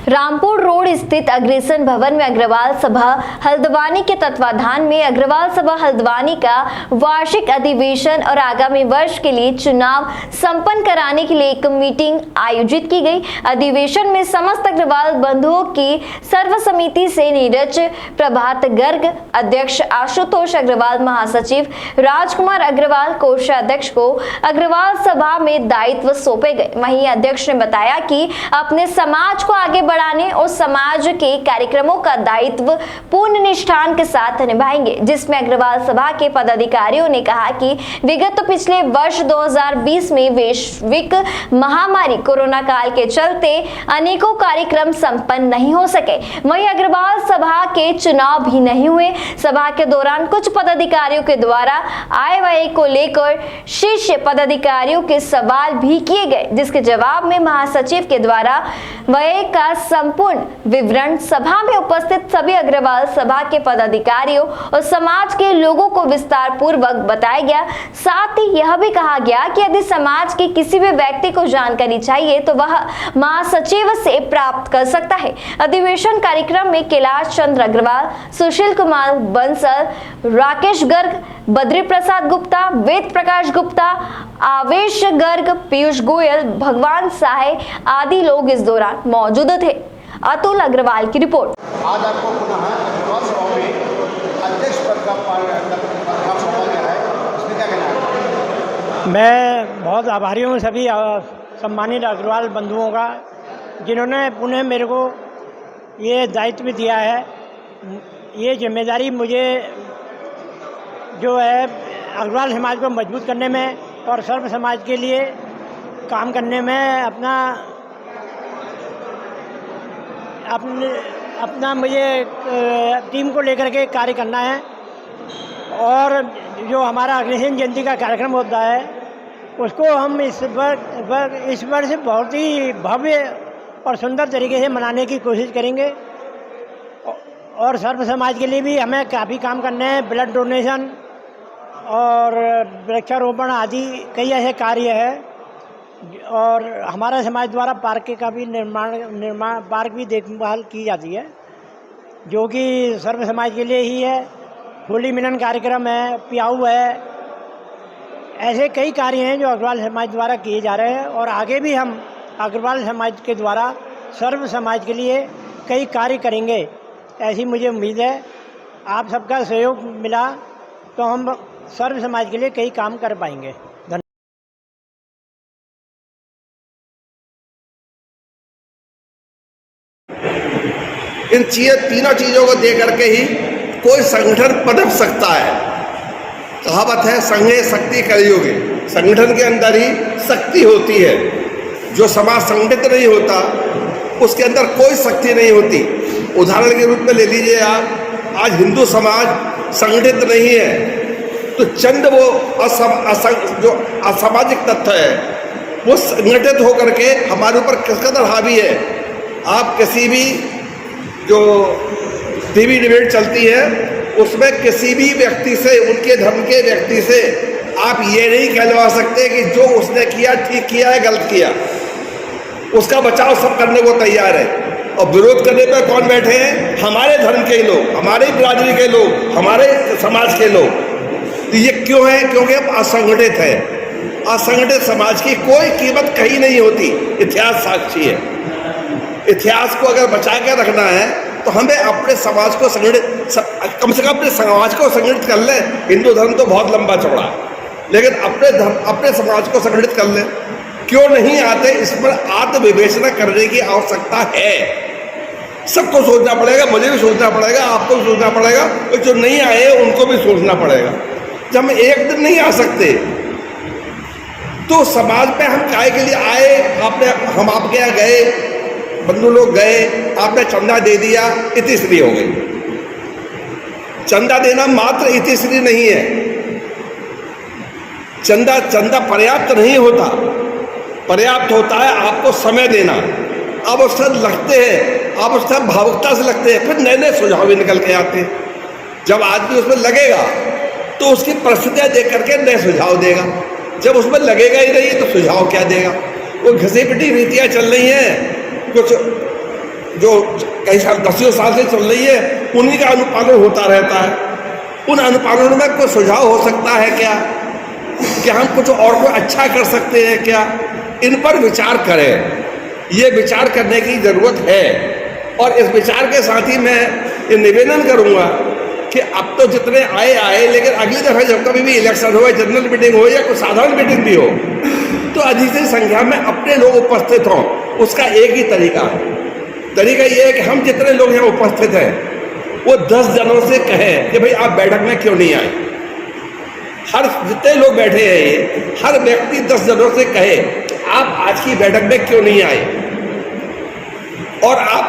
Rampur road स्थित अग्रसेन भवन में अग्रवाल सभा हल्द्वानी के तत्वाधान में अग्रवाल सभा हल्द्वानी का वार्षिक अधिवेशन और आगामी वर्ष के लिए चुनाव संपन्न कराने के लिए एक मीटिंग आयोजित की गई। अधिवेशन में समस्त अग्रवाल बंधुओं की सर्वसम्मति से नीरज प्रभात गर्ग, अध्यक्ष आशुतोष अग्रवाल, महासचिव राजकुमार अग्रवाल, कोषाध्यक्ष को अग्रवाल सभा में दायित्व सौंपे गए। वहीं अध्यक्ष ने बताया कि अपने समाज को आगे बढ़ाने और समाज के कार्यक्रमों का दायित्व पूर्ण निष्ठान के साथ निभाएंगे, जिसमें अग्रवाल सभा के पदाधिकारियों ने कहा कि विगत पिछले वर्ष 2020 में वैश्विक महामारी कोरोना काल के चलते अनेकों कार्यक्रम संपन्न नहीं हो सके। वहीं अग्रवाल सभा के चुनाव भी नहीं हुए। सभा के दौरान कुछ पदाधिकारियों के द्वारा आय व्यय को लेकर शीर्ष पदाधिकारियों के सवाल भी किए गए, जिसके जवाब में महासचिव के द्वारा व्यय का संपूर्ण विवरण सभा में उपस्थित सभी अग्रवाल सभा के पदाधिकारियों और समाज के लोगों को विस्तार पूर्वक बताया गया। साथ ही यह भी कहा गया कि यदि समाज के किसी भी व्यक्ति को जानकारी चाहिए तो वह महासचिव से प्राप्त कर सकता है। अधिवेशन कार्यक्रम में कैलाश चंद्र अग्रवाल, सुशील कुमार बंसल, राकेश गर्ग, बद्री प्रसाद गुप्ता, वेद प्रकाश गुप्ता, आवेश गर्ग, पीयूष गोयल, भगवान साहे आदि लोग इस दौरान मौजूद थे। अतुल अग्रवाल की रिपोर्ट। आज आपको पुनः अग्रवाल सभा में अध्यक्ष पद का सौंपा है, इसमें क्या कहना है? मैं बहुत आभारी हूँ सभी सम्मानित अग्रवाल बंधुओं का, जिन्होंने पुनः मेरे को ये दायित्व दिया है। ये जिम्मेदारी मुझे जो है अग्रवाल समाज को मजबूत करने में और सर्व समाज के लिए काम करने में अपना मुझे टीम को लेकर के कार्य करना है। और जो हमारा अग्रसेन जयंती का कार्यक्रम होता है उसको हम इस वर्ष बहुत ही भव्य और सुंदर तरीके से मनाने की कोशिश करेंगे। और सर्व समाज के लिए भी हमें काफ़ी काम करने हैं। ब्लड डोनेशन और वृक्षारोपण आदि कई ऐसे कार्य है। और हमारा समाज द्वारा पार्क का भी निर्माण पार्क भी देखभाल की जाती है, जो कि सर्व समाज के लिए ही है। होली मिलन कार्यक्रम है, प्याऊ है, ऐसे कई कार्य हैं जो अग्रवाल समाज द्वारा किए जा रहे हैं। और आगे भी हम अग्रवाल समाज के द्वारा सर्व समाज के लिए कई कार्य करेंगे, ऐसी मुझे उम्मीद है। आप सबका सहयोग मिला तो हम सर्व समाज के लिए कई काम कर पाएंगे। इन तीनों चीज़ों को दे करके ही कोई संगठन पनप सकता है। कहावत है, संघे शक्ति कलयुगे। संगठन के अंदर ही शक्ति होती है। जो समाज संगठित नहीं होता उसके अंदर कोई शक्ति नहीं होती। उदाहरण के रूप में ले लीजिए आप, आज हिंदू समाज संगठित नहीं है तो चंद वो जो असामाजिक तत्व है वो संगठित होकर के हमारे ऊपर किस कदर हावी है। आप किसी भी जो टीवी डिबेट चलती है उसमें किसी भी व्यक्ति से, उनके धर्म के व्यक्ति से आप ये नहीं कहलवा सकते कि जो उसने किया ठीक किया है, गलत किया। उसका बचाव सब करने को तैयार है। और विरोध करने पर कौन बैठे हैं? हमारे धर्म के लोग, हमारे बिरादरी के लोग, हमारे समाज के लोग। तो ये क्यों है? क्योंकि हम असंगठित है। असंगठित समाज की कोई कीमत कहीं नहीं होती। इतिहास साक्षी है। इतिहास को अगर बचा के रखना है तो हमें अपने समाज को संगठित, कम से कम अपने समाज को संगठित कर ले। हिंदू धर्म तो बहुत लंबा चौड़ा है, लेकिन अपने समाज को संगठित कर ले। क्यों नहीं आते, इस पर आत्मविवेचना करने की आवश्यकता है। सबको सोचना पड़ेगा, मुझे भी सोचना पड़ेगा, आपको भी सोचना पड़ेगा, और जो नहीं आए उनको भी सोचना पड़ेगा। जब हम एक दिन नहीं आ सकते तो समाज में हम काय के लिए आए? हम आपके यहाँ गए, बंधु लोग गए, आपने चंदा दे दिया, इतिश्री हो गई। चंदा देना मात्र इतिश्री नहीं है। चंदा पर्याप्त नहीं होता। पर्याप्त होता है आपको समय देना। अब उस समय लगते हैं, आप उस समय भावुकता से लगते हैं, फिर नए नए सुझाव भी निकल के आते हैं। जब आदमी उसमें लगेगा तो उसकी परिस्थितियाँ देख करके नए सुझाव देगा। जब उसमें लगेगा ही नहीं तो सुझाव क्या देगा? वो घसी पिटी नीतियाँ चल रही हैं, कुछ जो कई साल 10 साल से चल रही है उन्हीं का अनुपालन होता रहता है। उन अनुपालनों में कोई सुझाव हो सकता है क्या कि हम कुछ और को अच्छा कर सकते हैं क्या? इन पर विचार करें, ये विचार करने की ज़रूरत है। और इस विचार के साथ ही मैं ये निवेदन करूंगा कि अब तो जितने आए, लेकिन अगली दफा जब कभी भी इलेक्शन हो, जनरल मीटिंग हो या कोई साधारण मीटिंग भी हो, तो अधिक से संख्या में अपने लोग उपस्थित हों। उसका एक ही तरीका है, तरीका ये है कि हम जितने लोग यहाँ उपस्थित हैं वो 10 जनों से कहें कि भाई आप बैठक में क्यों नहीं आए। हर जितने लोग बैठे हैं ये, हर व्यक्ति 10 जनों से कहे आप आज की बैठक में क्यों नहीं आए, और आप